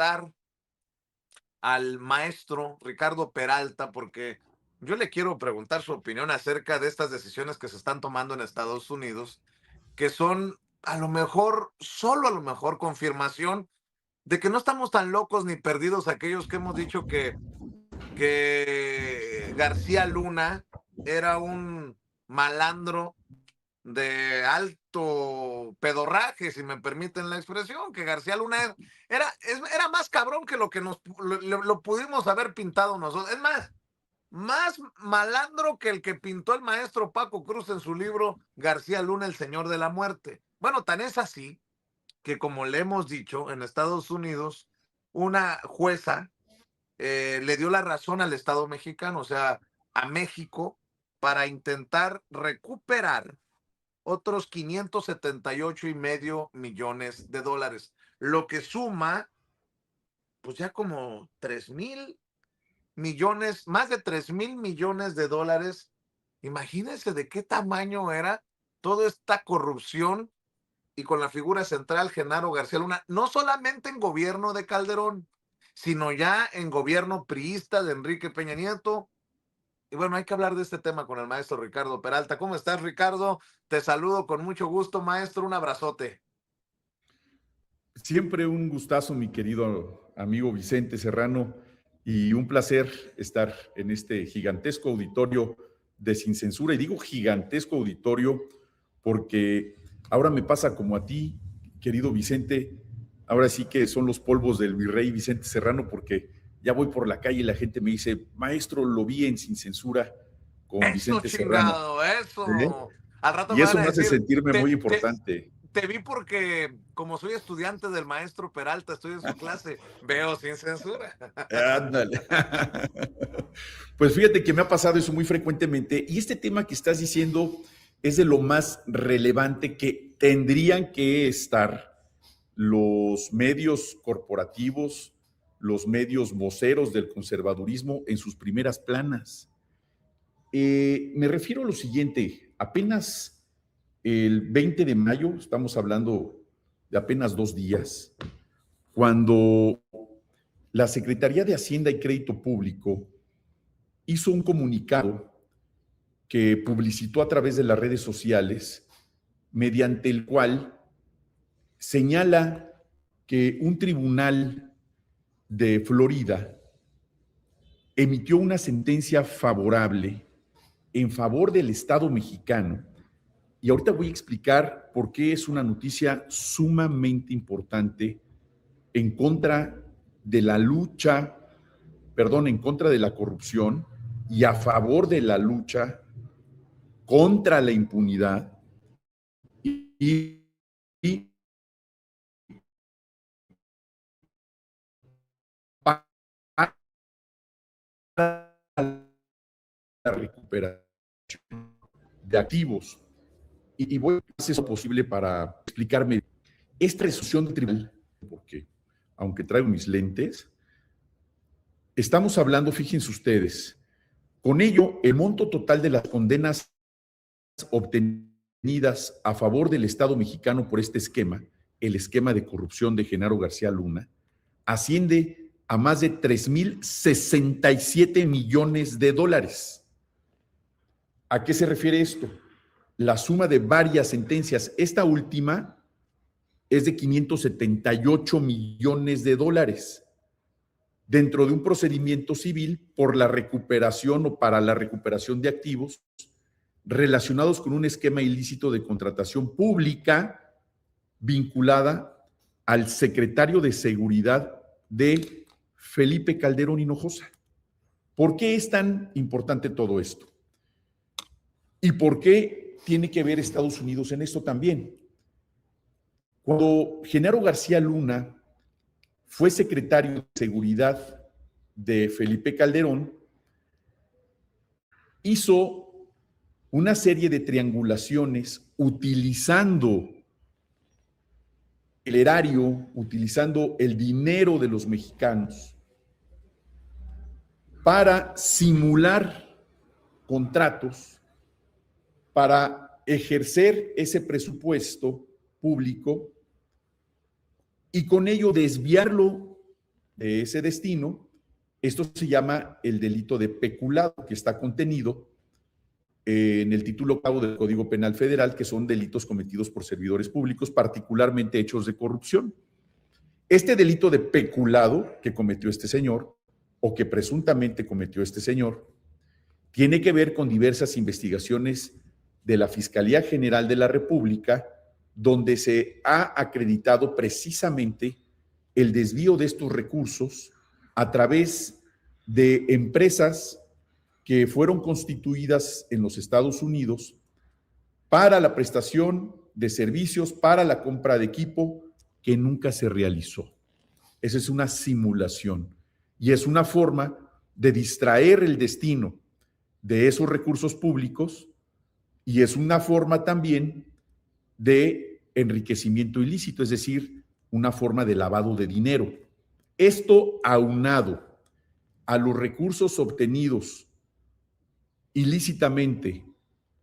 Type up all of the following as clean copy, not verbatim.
dar al maestro Ricardo Peralta porque yo le quiero preguntar su opinión acerca de estas decisiones que se están tomando en Estados Unidos, que son a lo mejor, solo a lo mejor, confirmación de que no estamos tan locos ni perdidos aquellos que hemos dicho que García Luna era un malandro de alto pedorraje, si me permiten la expresión, que García Luna era más cabrón que lo que lo pudimos haber pintado nosotros. Es más malandro que el que pintó el maestro Paco Cruz en su libro García Luna, el Señor de la Muerte. Bueno, tan es así que, como le hemos dicho, en Estados Unidos, una jueza le dio la razón al Estado mexicano, o sea, a México, para intentar recuperar otros 578,5 millones de dólares, lo que suma, pues ya como 3,000 millones, más de 3,000 millones de dólares. Imagínense de qué tamaño era toda esta corrupción y con la figura central Genaro García Luna, no solamente en gobierno de Calderón, sino ya en gobierno priista de Enrique Peña Nieto. Y bueno, hay que hablar de este tema con el maestro Ricardo Peralta. ¿Cómo estás, Ricardo? Te saludo con mucho gusto, maestro. Un abrazote. Siempre un gustazo, mi querido amigo Vicente Serrano, y un placer estar en este gigantesco auditorio de Sin Censura. Y digo gigantesco auditorio porque ahora me pasa como a ti, querido Vicente. Ahora sí que son los polvos del virrey Vicente Serrano, porque ya voy por la calle y la gente me dice, maestro, lo vi en Sin Censura con Eso, Vicente Serrano. chingado, ¿Eh? eso. Al rato Y me van eso a me hace decir, sentirme te, muy te, importante. te vi porque, como soy estudiante del maestro Peralta, estoy en su clase, veo Sin Censura. Ándale. Pues fíjate que me ha pasado eso muy frecuentemente y este tema que estás diciendo es de lo más relevante que tendrían que estar los medios corporativos, los medios voceros del conservadurismo en sus primeras planas. Me refiero a lo siguiente, apenas el 20 de mayo, estamos hablando de apenas 2 días, cuando la Secretaría de Hacienda y Crédito Público hizo un comunicado que publicitó a través de las redes sociales, mediante el cual señala que un tribunal de Florida emitió una sentencia favorable en favor del Estado mexicano. Y ahorita voy a explicar por qué es una noticia sumamente importante en contra de la lucha, perdón, en contra de la corrupción y a favor de la lucha contra la impunidad y para la recuperación de activos. Y voy a hacer eso posible para explicarme esta resolución del tribunal, porque aunque traigo mis lentes, estamos hablando, fíjense ustedes, con ello, el monto total de las condenas obtenidas a favor del Estado mexicano por este esquema, el esquema de corrupción de Genaro García Luna, asciende a más de 3,067 millones de dólares. ¿A qué se refiere esto? La suma de varias sentencias. Esta última es de 578 millones de dólares dentro de un procedimiento civil por la recuperación o para la recuperación de activos relacionados con un esquema ilícito de contratación pública vinculada al secretario de Seguridad de Felipe Calderón Hinojosa. ¿Por qué es tan importante todo esto? ¿Y por qué tiene que ver Estados Unidos en esto también? Cuando Genaro García Luna fue secretario de Seguridad de Felipe Calderón, hizo una serie de triangulaciones utilizando el erario, utilizando el dinero de los mexicanos para simular contratos, para ejercer ese presupuesto público y con ello desviarlo de ese destino. Esto se llama el delito de peculado, que está contenido en el título 8 del Código Penal Federal, que son delitos cometidos por servidores públicos, particularmente hechos de corrupción. Este delito de peculado que cometió este señor, o que presuntamente cometió este señor, tiene que ver con diversas investigaciones de la Fiscalía General de la República, donde se ha acreditado precisamente el desvío de estos recursos a través de empresas que fueron constituidas en los Estados Unidos para la prestación de servicios, para la compra de equipo que nunca se realizó. Esa es una simulación y es una forma de distraer el destino de esos recursos públicos y es una forma también de enriquecimiento ilícito, es decir, una forma de lavado de dinero. Esto aunado a los recursos obtenidos ilícitamente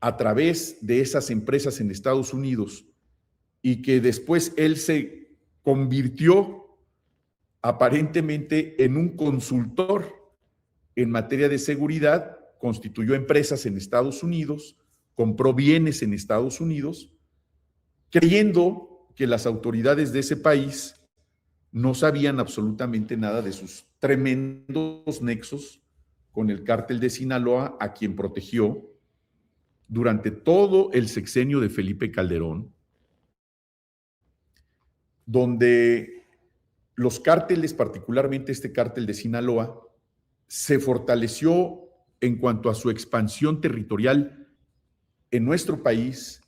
a través de esas empresas en Estados Unidos y que después él se convirtió aparentemente en un consultor en materia de seguridad, constituyó empresas en Estados Unidos, compró bienes en Estados Unidos, creyendo que las autoridades de ese país no sabían absolutamente nada de sus tremendos nexos con el cártel de Sinaloa, a quien protegió durante todo el sexenio de Felipe Calderón, donde los cárteles, particularmente este cártel de Sinaloa, se fortaleció en cuanto a su expansión territorial en nuestro país,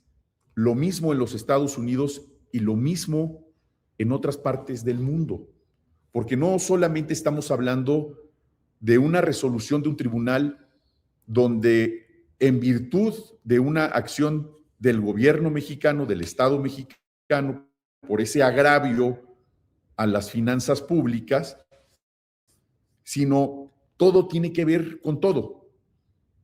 lo mismo en los Estados Unidos y lo mismo en otras partes del mundo, porque no solamente estamos hablando de una resolución de un tribunal donde en virtud de una acción del gobierno mexicano, del Estado mexicano, por ese agravio a las finanzas públicas, sino todo tiene que ver con todo.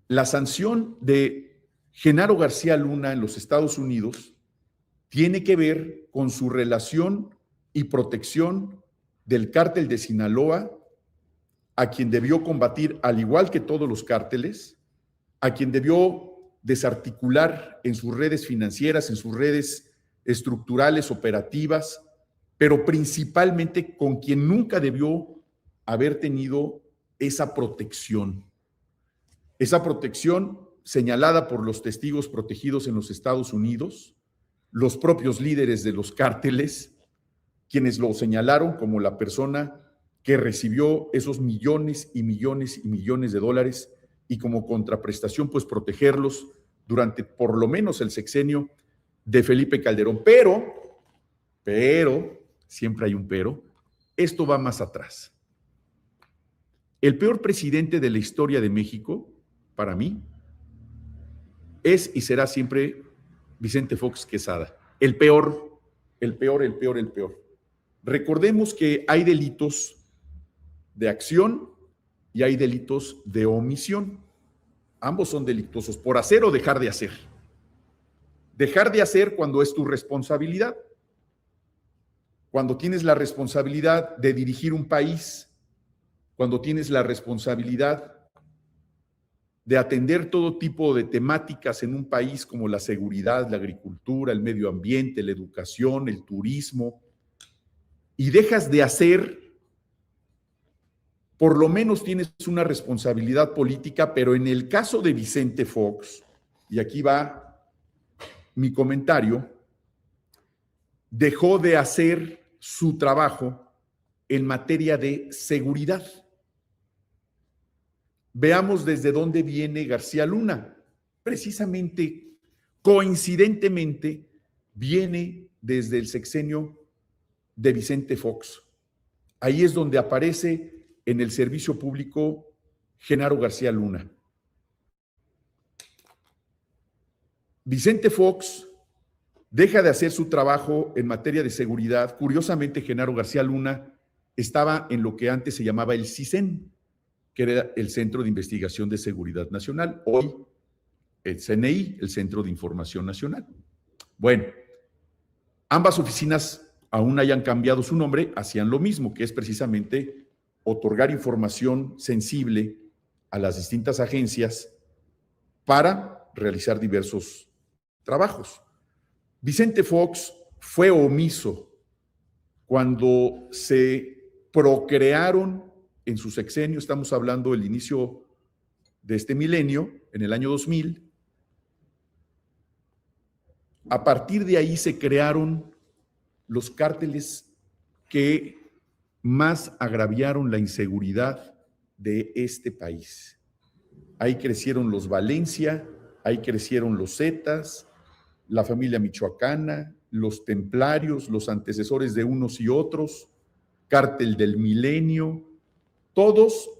La sanción de Genaro García Luna en los Estados Unidos tiene que ver con su relación y protección del cártel de Sinaloa, a quien debió combatir al igual que todos los cárteles, a quien debió desarticular en sus redes financieras, en sus redes estructurales, operativas, pero principalmente con quien nunca debió haber tenido esa protección señalada por los testigos protegidos en los Estados Unidos, los propios líderes de los cárteles, quienes lo señalaron como la persona que recibió esos millones y millones y millones de dólares y como contraprestación, pues protegerlos durante por lo menos el sexenio de Felipe Calderón. Pero, siempre hay un pero, esto va más atrás. El peor presidente de la historia de México, para mí, es y será siempre Vicente Fox Quesada. El peor. Recordemos que hay delitos de acción y hay delitos de omisión. Ambos son delictuosos, por hacer o dejar de hacer. Dejar de hacer cuando es tu responsabilidad. Cuando tienes la responsabilidad de dirigir un país, cuando tienes la responsabilidad de atender todo tipo de temáticas en un país como la seguridad, la agricultura, el medio ambiente, la educación, el turismo, y dejas de hacer, por lo menos tienes una responsabilidad política, pero en el caso de Vicente Fox, y aquí va mi comentario, dejó de hacer su trabajo en materia de seguridad. Veamos desde dónde viene García Luna. Precisamente, coincidentemente, viene desde el sexenio de Vicente Fox. Ahí es donde aparece en el servicio público Genaro García Luna. Vicente Fox deja de hacer su trabajo en materia de seguridad. Curiosamente, Genaro García Luna estaba en lo que antes se llamaba el CISEN, que era el Centro de Investigación de Seguridad Nacional, hoy el CNI, el Centro de Información Nacional. Bueno, ambas oficinas, aún hayan cambiado su nombre, hacían lo mismo, que es precisamente otorgar información sensible a las distintas agencias para realizar diversos trabajos. Vicente Fox fue omiso cuando se procrearon en su sexenio, estamos hablando del inicio de este milenio, en el año 2000. A partir de ahí se crearon los cárteles que más agraviaron la inseguridad de este país. Ahí crecieron los Valencia, ahí crecieron los Zetas, la familia michoacana, los templarios, los antecesores de unos y otros, cártel del milenio, todos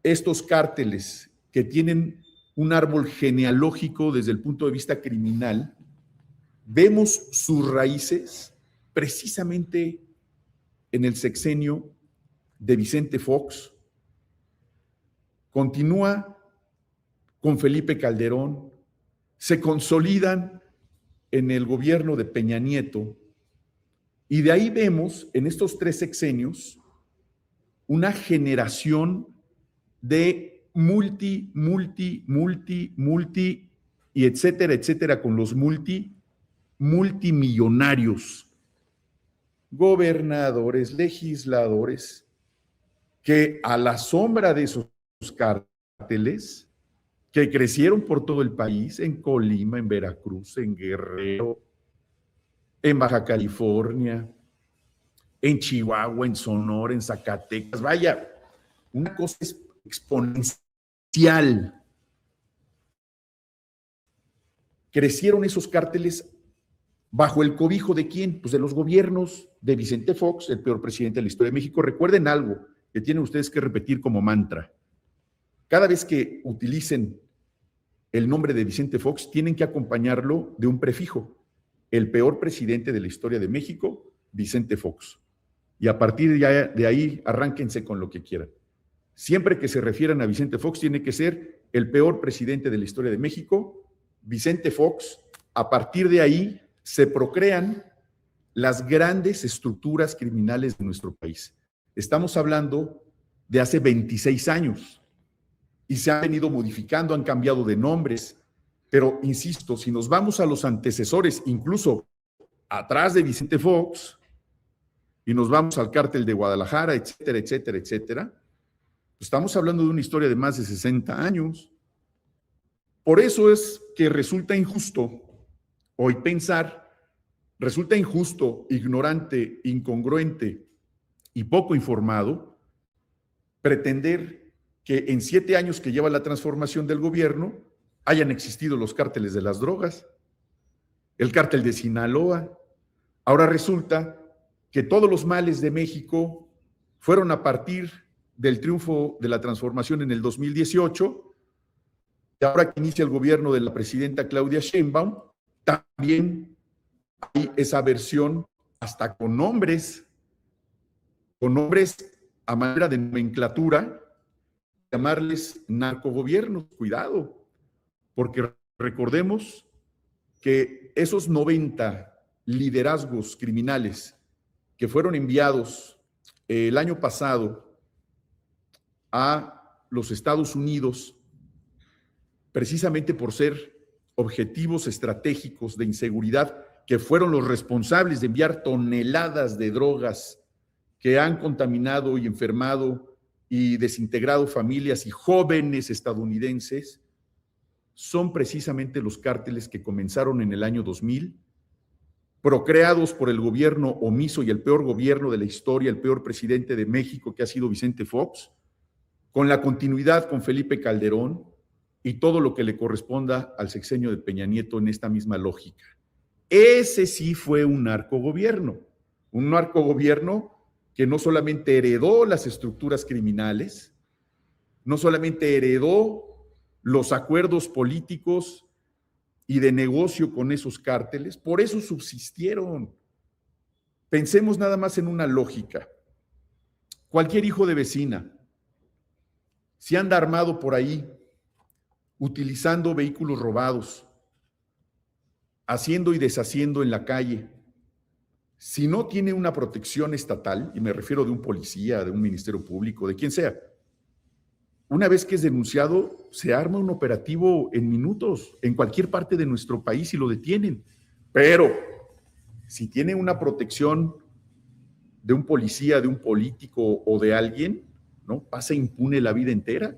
estos cárteles que tienen un árbol genealógico desde el punto de vista criminal, vemos sus raíces precisamente en el sexenio de Vicente Fox, continúa con Felipe Calderón, se consolidan en el gobierno de Peña Nieto, y de ahí vemos en estos 3 sexenios una generación de multi, y etcétera, con los multimillonarios, gobernadores, legisladores, que a la sombra de esos cárteles, que crecieron por todo el país, en Colima, en Veracruz, en Guerrero, en Baja California, en Chihuahua, en Sonora, en Zacatecas, vaya, una cosa exponencial. Crecieron esos cárteles bajo el cobijo ¿de quién? Pues de los gobiernos de Vicente Fox, el peor presidente de la historia de México. Recuerden algo que tienen ustedes que repetir como mantra. Cada vez que utilicen el nombre de Vicente Fox, tienen que acompañarlo de un prefijo. El peor presidente de la historia de México, Vicente Fox. Y a partir de ahí, arránquense con lo que quieran. Siempre que se refieran a Vicente Fox, tiene que ser el peor presidente de la historia de México, Vicente Fox. A partir de ahí se procrean las grandes estructuras criminales de nuestro país. Estamos hablando de hace 26 años y se han venido modificando, han cambiado de nombres, pero insisto, si nos vamos a los antecesores, incluso atrás de Vicente Fox, y nos vamos al cártel de Guadalajara, etcétera, estamos hablando de una historia de más de 60 años. Por eso es que resulta injusto hoy pensar, resulta injusto, ignorante, incongruente y poco informado pretender que en 7 años que lleva la transformación del gobierno hayan existido los cárteles de las drogas, el cártel de Sinaloa. Ahora resulta que todos los males de México fueron a partir del triunfo de la transformación en el 2018, y ahora que inicia el gobierno de la presidenta Claudia Sheinbaum, también hay esa versión hasta con nombres a manera de nomenclatura, llamarles narcogobiernos. Cuidado, porque recordemos que esos 90 liderazgos criminales que fueron enviados el año pasado a los Estados Unidos, precisamente por ser objetivos estratégicos de inseguridad, que fueron los responsables de enviar toneladas de drogas que han contaminado y enfermado y desintegrado familias y jóvenes estadounidenses, son precisamente los cárteles que comenzaron en el año 2000, procreados por el gobierno omiso y el peor gobierno de la historia, el peor presidente de México, que ha sido Vicente Fox, con la continuidad con Felipe Calderón y todo lo que le corresponda al sexenio de Peña Nieto en esta misma lógica. Ese sí fue un narcogobierno que no solamente heredó las estructuras criminales, no solamente heredó los acuerdos políticos y de negocio con esos cárteles, por eso subsistieron. Pensemos nada más en una lógica. Cualquier hijo de vecina, si anda armado por ahí, utilizando vehículos robados, haciendo y deshaciendo en la calle, si no tiene una protección estatal, y me refiero de un policía, de un ministerio público, de quien sea, una vez que es denunciado, se arma un operativo en minutos en cualquier parte de nuestro país y lo detienen. Pero si tiene una protección de un policía, de un político o de alguien, ¿no? Pasa impune la vida entera,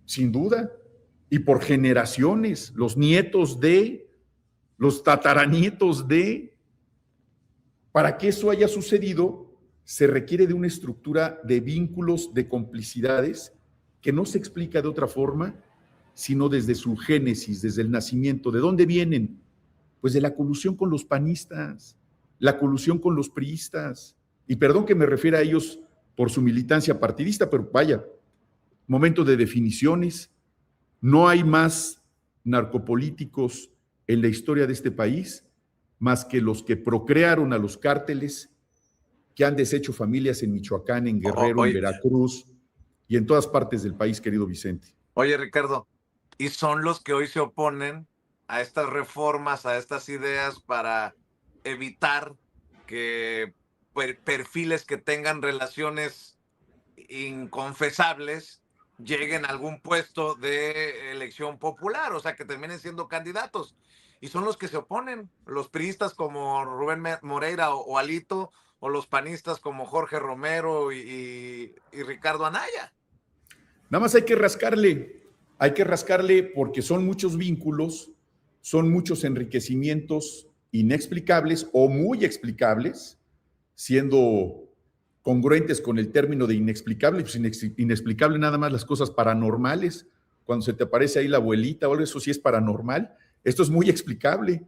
sin duda. Y por generaciones, los nietos de, los tataranietos de. Para que eso haya sucedido, se requiere de una estructura de vínculos, de complicidades, que no se explica de otra forma, sino desde su génesis, desde el nacimiento. ¿De dónde vienen? Pues de la colusión con los panistas, la colusión con los priistas. Y perdón que me refiera a ellos por su militancia partidista, pero vaya, momento de definiciones. No hay más narcopolíticos en la historia de este país más que los que procrearon a los cárteles, que han deshecho familias en Michoacán, en Guerrero, en Veracruz y en todas partes del país, querido Vicente. Oye, Ricardo, y son los que hoy se oponen a estas reformas, a estas ideas para evitar que perfiles que tengan relaciones inconfesables lleguen a algún puesto de elección popular, o sea, que terminen siendo candidatos. Y son los que se oponen, los priistas como Rubén Moreira o Alito, o los panistas como Jorge Romero y Ricardo Anaya. Nada más hay que rascarle porque son muchos vínculos, son muchos enriquecimientos inexplicables o muy explicables, siendo congruentes con el término de inexplicable, pues inexplicable nada más las cosas paranormales, cuando se te aparece ahí la abuelita o algo, eso sí es paranormal. Esto es muy explicable.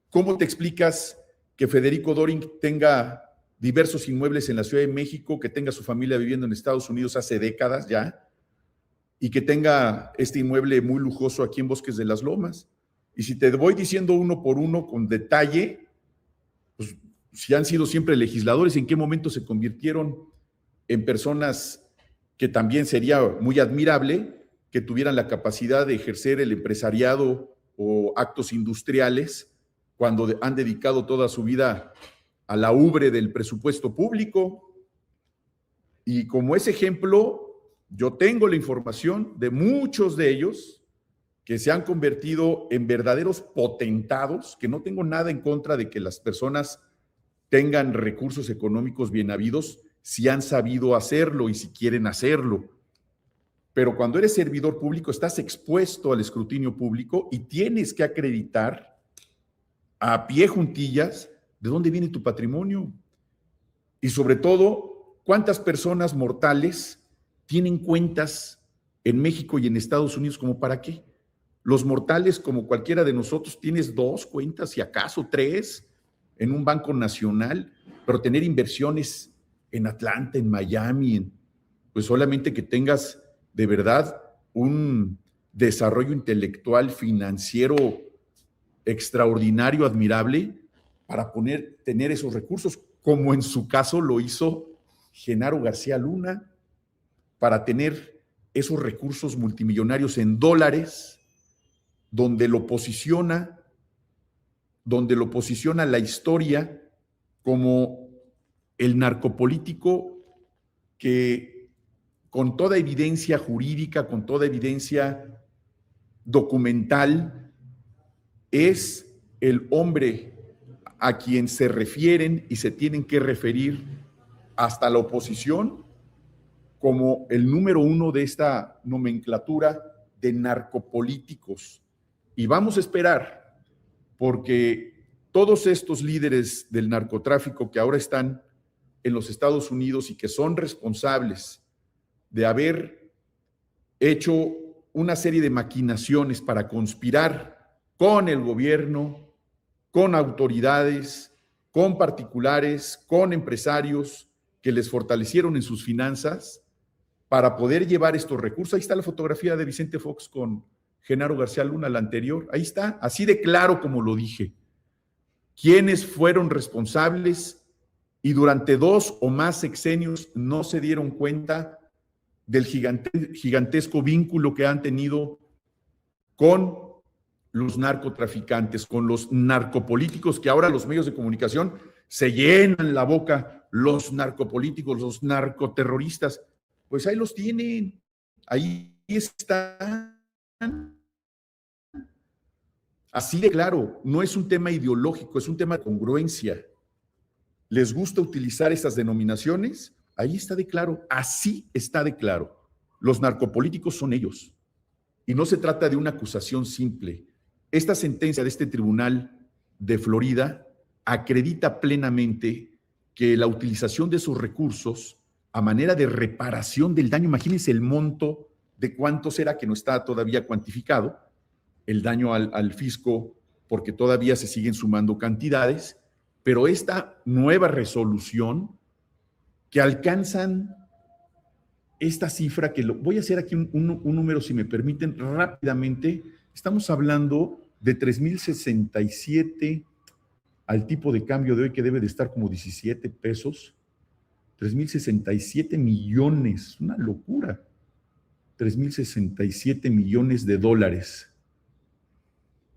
¿Cómo te explicas que Federico Doring tenga diversos inmuebles en la Ciudad de México, que tenga su familia viviendo en Estados Unidos hace décadas ya, y que tenga este inmueble muy lujoso aquí en Bosques de las Lomas? Y si te voy diciendo uno por uno con detalle, pues si han sido siempre legisladores, ¿en qué momento se convirtieron en personas que también sería muy admirable que tuvieran la capacidad de ejercer el empresariado o actos industriales cuando han dedicado toda su vida a la ubre del presupuesto público? Y como ese ejemplo, yo tengo la información de muchos de ellos que se han convertido en verdaderos potentados, que no tengo nada en contra de que las personas tengan recursos económicos bien habidos si han sabido hacerlo y si quieren hacerlo. Pero cuando eres servidor público estás expuesto al escrutinio público y tienes que acreditar a pie juntillas de dónde viene tu patrimonio. Y sobre todo, cuántas personas mortales tienen cuentas en México y en Estados Unidos, ¿como para qué? Los mortales, como cualquiera de nosotros, tienes 2 cuentas, si acaso 3, en un banco nacional, pero tener inversiones en Atlanta, en Miami, pues solamente que tengas de verdad un desarrollo intelectual, financiero extraordinario, admirable, para tener esos recursos, como en su caso lo hizo Genaro García Luna, para tener esos recursos multimillonarios en dólares, donde lo posiciona la historia como el narcopolítico que con toda evidencia jurídica, con toda evidencia documental, es el hombre a quien se refieren y se tienen que referir hasta la oposición como el número 1 de esta nomenclatura de narcopolíticos. Y vamos a esperar, porque todos estos líderes del narcotráfico que ahora están en los Estados Unidos y que son responsables de haber hecho una serie de maquinaciones para conspirar con el gobierno, con autoridades, con particulares, con empresarios que les fortalecieron en sus finanzas para poder llevar estos recursos. Ahí está la fotografía de Vicente Fox con Genaro García Luna, la anterior. Ahí está, así de claro como lo dije. ¿Quiénes fueron responsables y durante 2 o más sexenios no se dieron cuenta del gigantesco vínculo que han tenido con los narcotraficantes, con los narcopolíticos, que ahora los medios de comunicación se llenan la boca, los narcopolíticos, los narcoterroristas, pues ahí los tienen, ahí están. Así de claro, no es un tema ideológico, es un tema de congruencia. ¿Les gusta utilizar estas denominaciones? Ahí está de claro, así está de claro. Los narcopolíticos son ellos. Y no se trata de una acusación simple. Esta sentencia de este tribunal de Florida acredita plenamente que la utilización de esos recursos a manera de reparación del daño, imagínense el monto de cuánto será, que no está todavía cuantificado, el daño al fisco, porque todavía se siguen sumando cantidades, pero esta nueva resolución que alcanzan esta cifra, que voy a hacer aquí un número, si me permiten, rápidamente, estamos hablando de 3,067 al tipo de cambio de hoy, que debe de estar como 17 pesos, 3,067 millones, una locura, 3,067 millones de dólares.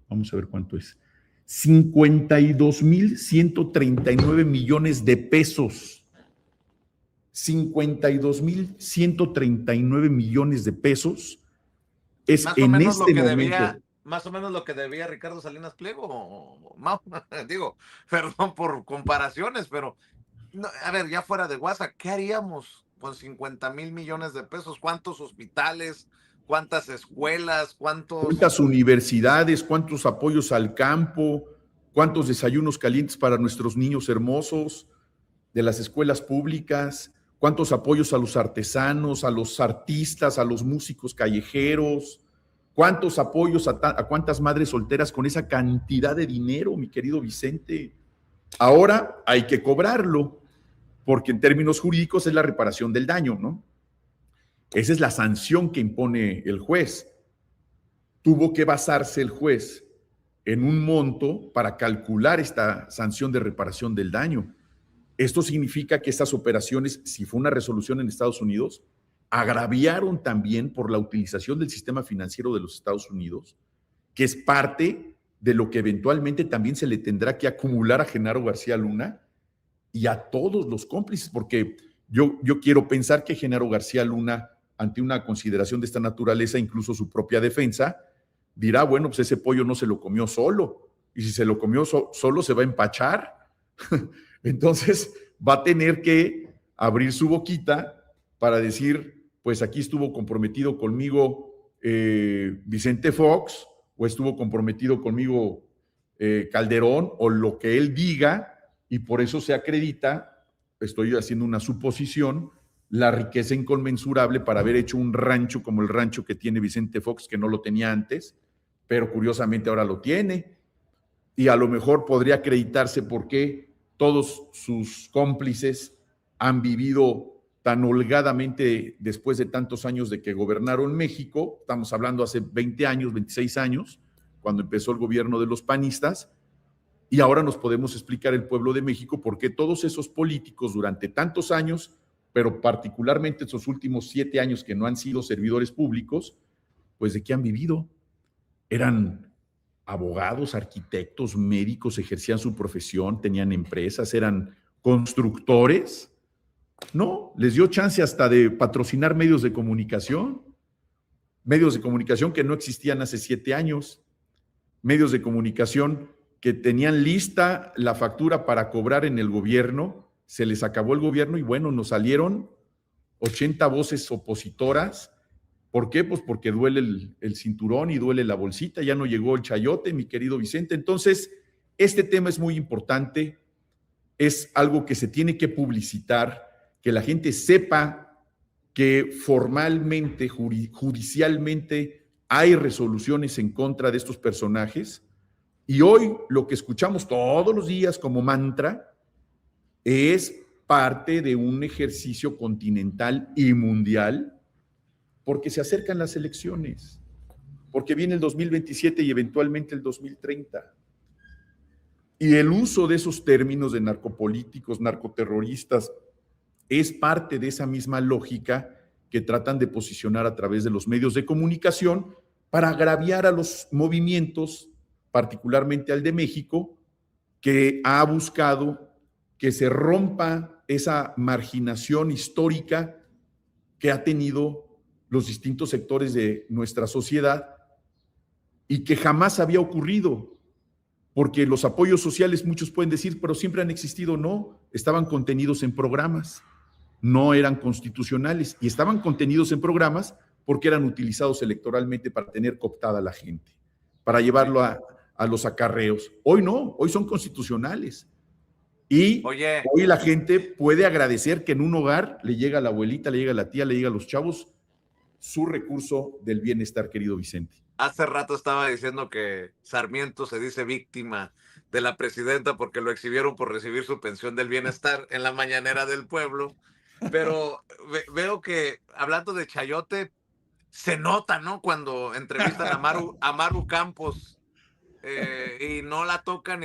Vamos a ver cuánto es. 52,139 millones de pesos. 52,139 millones de pesos es Más o en menos lo este que momento. más o menos lo que debía Ricardo Salinas Pliego, Mau. Digo, perdón por comparaciones, pero no, a ver, ya fuera de WhatsApp, ¿qué haríamos con 50,000 millones de pesos? ¿Cuántos hospitales? ¿Cuántas escuelas? ¿Cuántos? ¿Cuántas universidades? ¿Cuántos apoyos al campo? ¿Cuántos desayunos calientes para nuestros niños hermosos de las escuelas públicas? ¿Cuántos apoyos a los artesanos, a los artistas, a los músicos callejeros? ¿Cuántos apoyos a cuántas madres solteras con esa cantidad de dinero, mi querido Vicente? Ahora hay que cobrarlo, porque en términos jurídicos es la reparación del daño, ¿no? Esa es la sanción que impone el juez. Tuvo que basarse el juez en un monto para calcular esta sanción de reparación del daño. Esto significa que estas operaciones, si fue una resolución en Estados Unidos, agraviaron también por la utilización del sistema financiero de los Estados Unidos, que es parte de lo que eventualmente también se le tendrá que acumular a Genaro García Luna y a todos los cómplices, porque yo quiero pensar que Genaro García Luna, ante una consideración de esta naturaleza, incluso su propia defensa, dirá, bueno, pues ese pollo no se lo comió solo, y si se lo comió solo se va a empachar. Entonces va a tener que abrir su boquita para decir, pues aquí estuvo comprometido conmigo Vicente Fox, o estuvo comprometido conmigo Calderón, o lo que él diga, y por eso se acredita, estoy haciendo una suposición, la riqueza inconmensurable para haber hecho un rancho como el rancho que tiene Vicente Fox, que no lo tenía antes, pero curiosamente ahora lo tiene, y a lo mejor podría acreditarse por qué todos sus cómplices han vivido tan holgadamente después de tantos años de que gobernaron México. Estamos hablando hace 20 años, 26 años, cuando empezó el gobierno de los panistas, y ahora nos podemos explicar el pueblo de México por qué todos esos políticos durante tantos años, pero particularmente esos últimos 7 años que no han sido servidores públicos, pues ¿de qué han vivido? Eran abogados, arquitectos, médicos, ejercían su profesión, tenían empresas, eran constructores. No, les dio chance hasta de patrocinar medios de comunicación que no existían hace 7 años, medios de comunicación que tenían lista la factura para cobrar en el gobierno, se les acabó el gobierno y bueno, nos salieron 80 voces opositoras. ¿Por qué? Pues porque duele el cinturón y duele la bolsita, ya no llegó el chayote, mi querido Vicente. Entonces, este tema es muy importante, es algo que se tiene que publicitar, que la gente sepa que formalmente, judicialmente, hay resoluciones en contra de estos personajes. Y hoy lo que escuchamos todos los días como mantra es parte de un ejercicio continental y mundial, porque se acercan las elecciones, porque viene el 2027 y eventualmente el 2030. Y el uso de esos términos de narcopolíticos, narcoterroristas, es parte de esa misma lógica que tratan de posicionar a través de los medios de comunicación para agraviar a los movimientos, particularmente al de México, que ha buscado que se rompa esa marginación histórica que ha tenido los distintos sectores de nuestra sociedad y que jamás había ocurrido, porque los apoyos sociales, muchos pueden decir, pero siempre han existido. No, estaban contenidos en programas, no eran constitucionales, y estaban contenidos en programas porque eran utilizados electoralmente para tener cooptada a la gente, para llevarlo a los acarreos. Hoy no, hoy son constitucionales. Y hoy la gente puede agradecer que en un hogar le llega a la abuelita, le llega a la tía, le llega a los chavos su recurso del bienestar, querido Vicente. Hace rato estaba diciendo que Sarmiento se dice víctima de la presidenta porque lo exhibieron por recibir su pensión del bienestar en la mañanera del pueblo, pero veo que, hablando de chayote, se nota, ¿no? Cuando entrevistan a Maru Campos y no la tocan.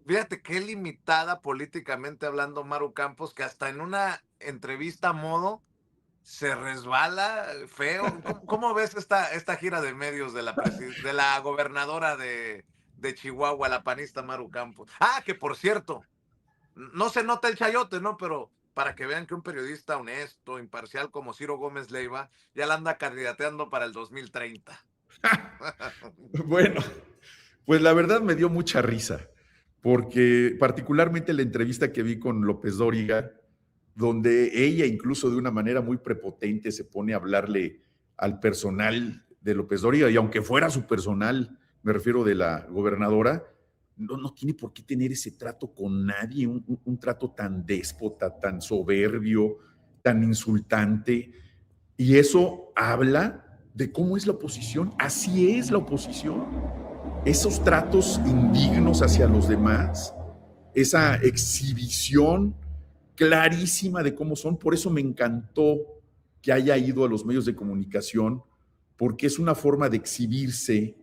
Fíjate qué limitada políticamente hablando Maru Campos, que hasta en una entrevista a modo se resbala feo. ¿Cómo ves esta gira de medios de la gobernadora de Chihuahua, la panista Maru Campos? Ah, que por cierto, no se nota el chayote, ¿no? Pero para que vean que un periodista honesto, imparcial como Ciro Gómez Leiva ya la anda candidateando para el 2030. Bueno, pues la verdad me dio mucha risa, porque particularmente la entrevista que vi con López Dóriga, donde ella incluso de una manera muy prepotente se pone a hablarle al personal de López Dóriga, y aunque fuera su personal, me refiero de la gobernadora, no tiene por qué tener ese trato con nadie, un trato tan déspota, tan soberbio, tan insultante, y eso habla de cómo es la oposición. Así es la oposición. Esos tratos indignos hacia los demás, esa exhibición clarísima de cómo son. Por eso me encantó que haya ido a los medios de comunicación, porque es una forma de exhibirse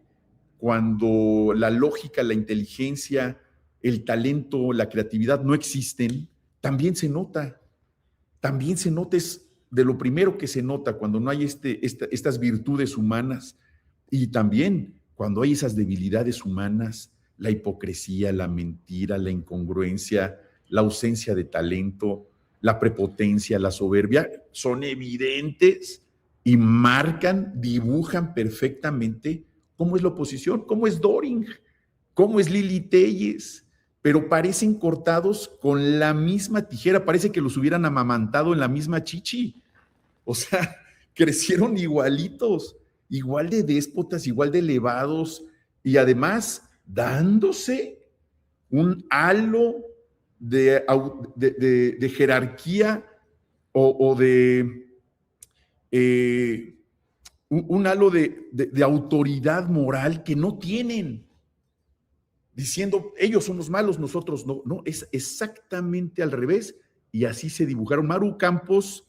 cuando la lógica, la inteligencia, el talento, la creatividad no existen. También se nota, es de lo primero que se nota cuando no hay estas virtudes humanas, y también cuando hay esas debilidades humanas, la hipocresía, la mentira, la incongruencia, la ausencia de talento, la prepotencia, la soberbia, son evidentes y marcan, dibujan perfectamente cómo es la oposición, cómo es Doring, cómo es Lili Téllez, pero parecen cortados con la misma tijera, parece que los hubieran amamantado en la misma chichi. O sea, crecieron igualitos, igual de déspotas, igual de elevados, y además dándose un halo de jerarquía o de un halo de autoridad moral que no tienen, diciendo ellos son los malos, nosotros no. No, es exactamente al revés, y así se dibujaron. Maru Campos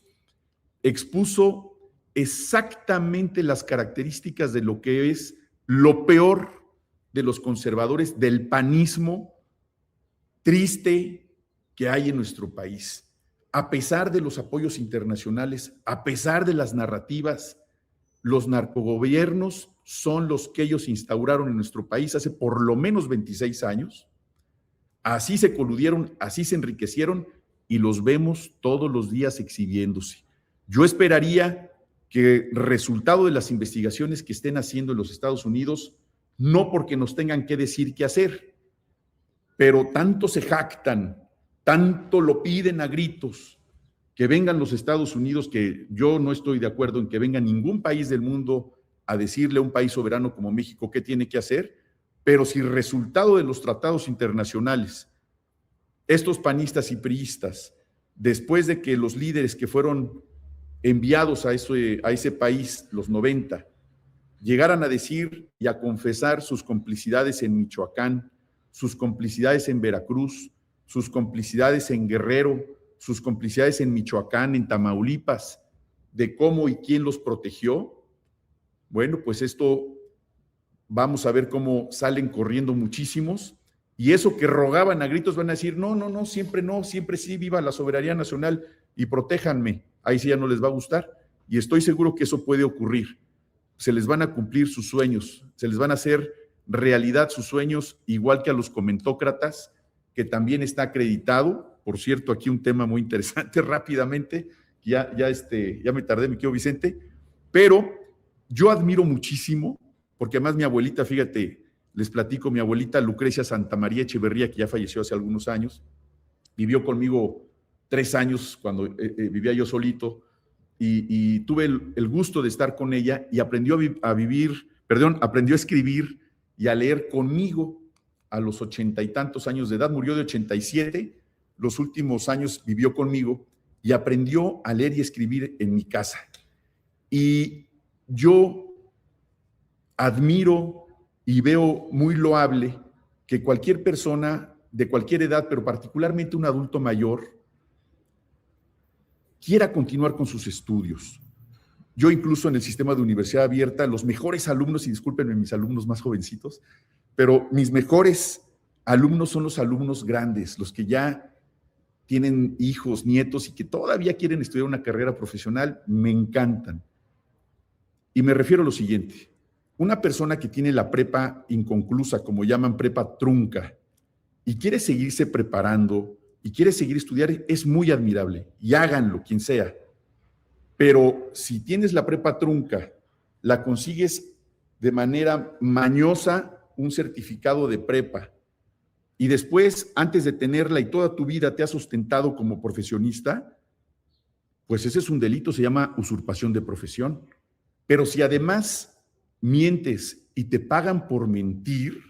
expuso exactamente las características de lo que es lo peor de los conservadores, del panismo triste que hay en nuestro país. A pesar de los apoyos internacionales, a pesar de las narrativas, los narcogobiernos son los que ellos instauraron en nuestro país hace por lo menos 26 años. Así se coludieron, así se enriquecieron, y los vemos todos los días exhibiéndose. Yo esperaría que resultado de las investigaciones que estén haciendo en los Estados Unidos, no porque nos tengan que decir qué hacer, pero tanto se jactan, tanto lo piden a gritos, que vengan los Estados Unidos, que yo no estoy de acuerdo en que venga ningún país del mundo a decirle a un país soberano como México qué tiene que hacer, pero si resultado de los tratados internacionales, estos panistas y priistas, después de que los líderes que fueron enviados a ese país, los 90, llegaran a decir y a confesar sus complicidades en Michoacán, sus complicidades en Veracruz, sus complicidades en Guerrero, sus complicidades en Michoacán, en Tamaulipas, de cómo y quién los protegió, bueno, pues esto vamos a ver cómo salen corriendo muchísimos, y eso que rogaban a gritos van a decir, no, siempre sí, viva la soberanía nacional y protéjanme. Ahí sí ya no les va a gustar, y estoy seguro que eso puede ocurrir. se les van a cumplir sus sueños, se les van a hacer realidad sus sueños, igual que a los comentócratas, que también está acreditado. Por cierto, aquí un tema muy interesante rápidamente, ya me tardé, mi querido Vicente, pero yo admiro muchísimo, porque además mi abuelita, fíjate, les platico, mi abuelita Lucrecia Santa María Echeverría, que ya falleció hace algunos años, vivió conmigo 3 años cuando vivía yo solito, y tuve el gusto de estar con ella, y aprendió aprendió a escribir y a leer conmigo a los 80 y tantos años de edad. Murió de 87, los últimos años vivió conmigo y aprendió a leer y escribir en mi casa. Y yo admiro y veo muy loable que cualquier persona de cualquier edad, pero particularmente un adulto mayor, quiera continuar con sus estudios. Yo incluso en el sistema de universidad abierta, los mejores alumnos, y discúlpenme mis alumnos más jovencitos, pero mis mejores alumnos son los alumnos grandes, los que ya tienen hijos, nietos y que todavía quieren estudiar una carrera profesional, me encantan. Y me refiero a lo siguiente: una persona que tiene la prepa inconclusa, como llaman prepa trunca, y quiere seguirse preparando y quiere seguir estudiando, es muy admirable, y háganlo, quien sea. Pero si tienes la prepa trunca, la consigues de manera mañosa, un certificado de prepa, y después, antes de tenerla y toda tu vida te has sustentado como profesionista, pues ese es un delito, se llama usurpación de profesión. Pero si además mientes y te pagan por mentir,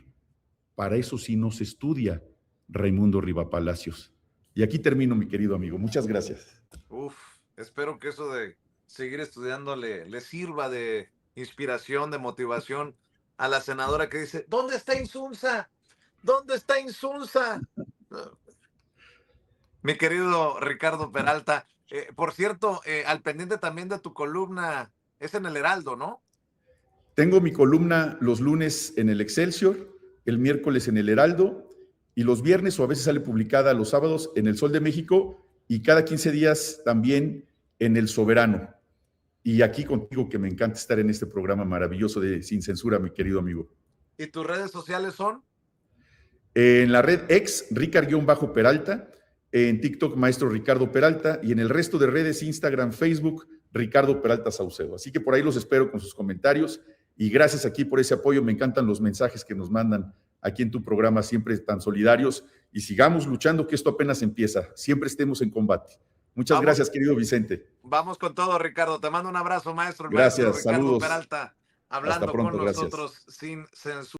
para eso sí no se estudia, Raimundo Rivapalacios. Y aquí termino, mi querido amigo. Muchas gracias. Espero que eso de seguir estudiando le sirva de inspiración, de motivación a la senadora que dice: ¿dónde está Insunza? ¿Dónde está Insunza? Mi querido Ricardo Peralta, por cierto, al pendiente también de tu columna, es en el Heraldo, ¿no? Tengo mi columna los lunes en el Excelsior, el miércoles en el Heraldo, y los viernes, o a veces sale publicada los sábados, en el Sol de México, y cada 15 días también en El Soberano. Y aquí contigo, que me encanta estar en este programa maravilloso de Sin Censura, mi querido amigo. ¿Y tus redes sociales son? En la red X, Ricard-Peralta, en TikTok, Maestro Ricardo Peralta, y en el resto de redes, Instagram, Facebook, Ricardo Peralta Saucedo. Así que por ahí los espero con sus comentarios, y gracias aquí por ese apoyo. Me encantan los mensajes que nos mandan aquí en tu programa, siempre tan solidarios, y sigamos luchando, que esto apenas empieza. Siempre estemos en combate. Muchas gracias, querido Vicente. Vamos con todo, Ricardo. Te mando un abrazo, maestro. Gracias, maestro Ricardo saludos. Peralta, hablando con nosotros sin censura.